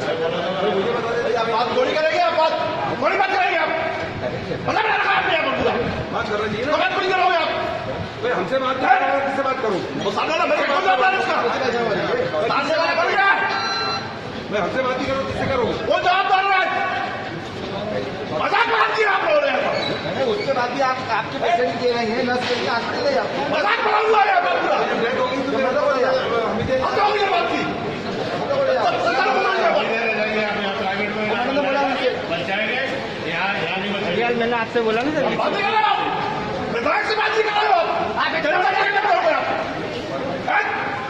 मुझे बता देते आप बात थोड़ी करेंगे, आप बात थोड़ी बात करेंगे आप। मतलब मैंने कहा आपने यहाँ पर पूरा बात कर रही है ना, बात थोड़ी करोगे आप। भाई हमसे बात करो, किससे बात करूँ? वो सामने वाला मेरे कौन जाता है उसका? सामने वाला कौन है? मैं हमसे बात ही करूँ, किससे करूँ? वो जवाब दे रहा है। मजाक बात की आप लोग रहे हैं। उसके बाद भी आप आपके पैसे भी दे रहे हैं, नर्स के लिए हॉस्पिटल ले जाते हैं। मजाक बना हुआ है आप पूरा। डेट हो गई तो मतलब हो गया। हम तो होगी बात की। मैंने आपसे बोला ना सर, बात नहीं कर रहे आप, विधायक से बात नहीं कर रहे हो आप।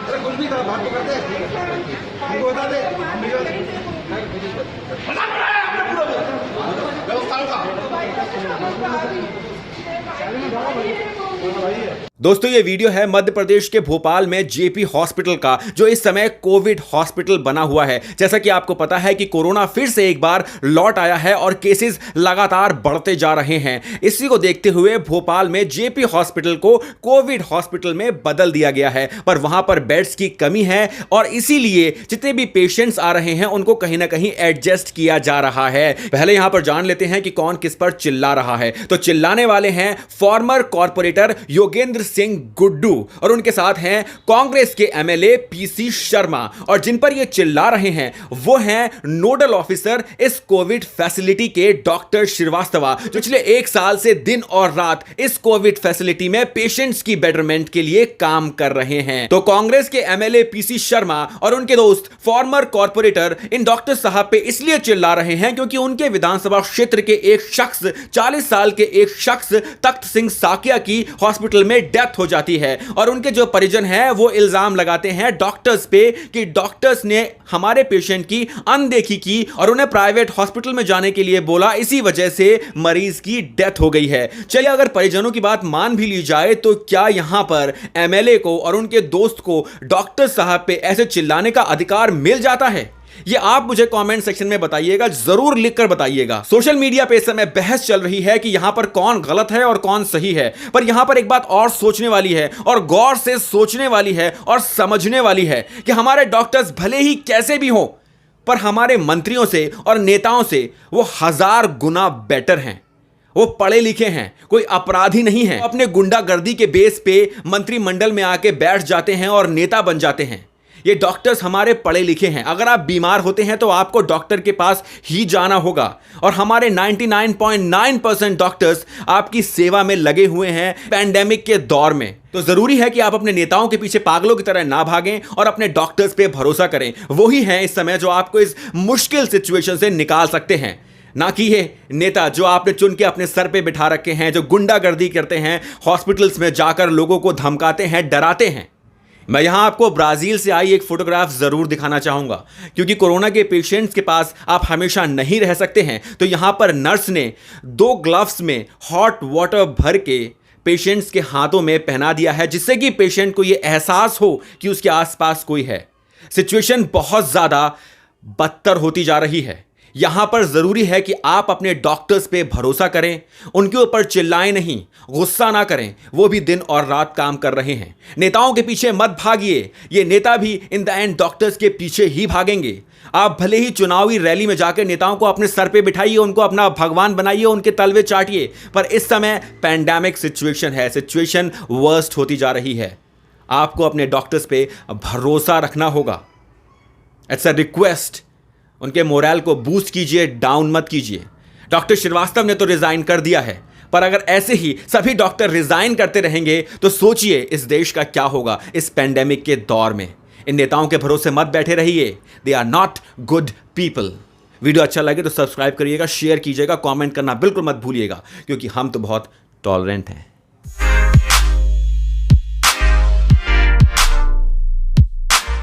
अरे कुछ भी बात तो करते हैं, हमको बता दे। मजाक बनाया आपने पूरा व्यवस्थाओं का। दोस्तों ये वीडियो है मध्य प्रदेश के भोपाल में जेपी हॉस्पिटल का, जो इस समय कोविड हॉस्पिटल बना हुआ है। जैसा कि आपको पता है कि कोरोना फिर से एक बार लौट आया है और केसेस लगातार बढ़ते जा रहे हैं। इसी को देखते हुए भोपाल में जेपी हॉस्पिटल को कोविड हॉस्पिटल में बदल दिया गया है, पर वहां पर बेड्स की कमी है और इसीलिए जितने भी पेशेंट्स आ रहे हैं उनको कहीं ना कहीं एडजस्ट किया जा रहा है। पहले यहां पर जान लेते हैं कि कौन किस पर चिल्ला रहा है। तो चिल्लाने वाले हैं फॉर्मर कॉर्पोरेटर योगेंद्र सिंह गुड्डू और उनके साथ हैं कांग्रेस के एमएलए पीसी शर्मा, और जिन पर ये चिल्ला रहे हैं वो हैं नोडल ऑफिसर इस कोविड फैसिलिटी के डॉक्टर श्रीवास्तव, जो पिछले 1 साल से दिन और रात इस कोविड फैसिलिटी में पेशेंट्स की बेटरमेंट के लिए काम कर रहे हैं। तो कांग्रेस के एमएलए पीसी शर्मा और उनके दोस्त फॉर्मर कॉर्पोरेटर इन डॉक्टर साहब पे इसलिए चिल्ला रहे हैं क्योंकि उनके विधानसभा क्षेत्र के एक शख्स, 40 साल के एक शख्स तख्त सिंह साकिया की हॉस्पिटल में डेथ हो जाती है और उनके जो परिजन हैं वो इल्जाम लगाते हैं डॉक्टर्स पे कि डॉक्टर्स ने हमारे पेशेंट की अनदेखी की और उन्हें प्राइवेट हॉस्पिटल में जाने के लिए बोला, इसी वजह से मरीज की डेथ हो गई है। चलिए अगर परिजनों की बात मान भी ली जाए तो क्या यहां पर एमएलए को और उनके दोस्त को डॉक्टर साहब पे ऐसे चिल्लाने का अधिकार मिल जाता है? ये आप मुझे कमेंट सेक्शन में बताइएगा, जरूर लिखकर बताइएगा। सोशल मीडिया पे इस समय बहस चल रही है कि यहां पर कौन गलत है और कौन सही है, पर यहां पर एक बात और सोचने वाली है और गौर से सोचने वाली है और समझने वाली है कि हमारे डॉक्टर्स भले ही कैसे भी हों, पर हमारे मंत्रियों से और नेताओं से वो 1000 गुना बेटर हैं। वो पढ़े लिखे हैं, कोई अपराधी नहीं है। अपने गुंडागर्दी के बेस पे मंत्रिमंडल में आके बैठ जाते हैं और नेता बन जाते हैं। ये डॉक्टर्स हमारे पढ़े लिखे हैं। अगर आप बीमार होते हैं तो आपको डॉक्टर के पास ही जाना होगा और हमारे 99.9% डॉक्टर्स आपकी सेवा में लगे हुए हैं पैंडेमिक के दौर में। तो जरूरी है कि आप अपने नेताओं के पीछे पागलों की तरह ना भागें और अपने डॉक्टर्स पे भरोसा करें। वही हैं इस समय जो आपको इस मुश्किल सिचुएशन से निकाल सकते हैं, ना कि ये नेता जो आपने चुन के अपने सर पे बिठा रखे हैं, जो गुंडागर्दी करते हैं, हॉस्पिटल्स में जाकर लोगों को धमकाते हैं, डराते हैं। मैं यहां आपको ब्राजील से आई एक फोटोग्राफ जरूर दिखाना चाहूंगा, क्योंकि कोरोना के पेशेंट्स के पास आप हमेशा नहीं रह सकते हैं। तो यहां पर नर्स ने 2 ग्लव्स में हॉट वाटर भर के पेशेंट्स के हाथों में पहना दिया है, जिससे कि पेशेंट को यह एहसास हो कि उसके आसपास कोई है। सिचुएशन बहुत ज्यादा बदतर होती जा रही है। यहां पर जरूरी है कि आप अपने डॉक्टर्स पे भरोसा करें, उनके ऊपर चिल्लाएं नहीं, गुस्सा ना करें। वो भी दिन और रात काम कर रहे हैं। नेताओं के पीछे मत भागिए, ये नेता भी इन द एंड डॉक्टर्स के पीछे ही भागेंगे। आप भले ही चुनावी रैली में जाकर नेताओं को अपने सर पे बिठाइए, उनको अपना भगवान बनाइए, उनके तलवे चाटिए, पर इस समय पैंडेमिक सिचुएशन है, सिचुएशन वर्स्ट होती जा रही है। आपको अपने डॉक्टर्स पे भरोसा रखना होगा। It's a request. उनके मोरल को बूस्ट कीजिए, डाउन मत कीजिए। डॉक्टर श्रीवास्तव ने तो रिजाइन कर दिया है, पर अगर ऐसे ही सभी डॉक्टर रिजाइन करते रहेंगे तो सोचिए इस देश का क्या होगा इस पेंडेमिक के दौर में। इन नेताओं के भरोसे मत बैठे रहिए, they are not good people. Video अच्छा लगे तो सब्सक्राइब करिएगा, शेयर कीजिएगा, कमेंट करना बिल्कुल मत भूलिएगा, क्योंकि हम तो बहुत टॉलरेंट हैं।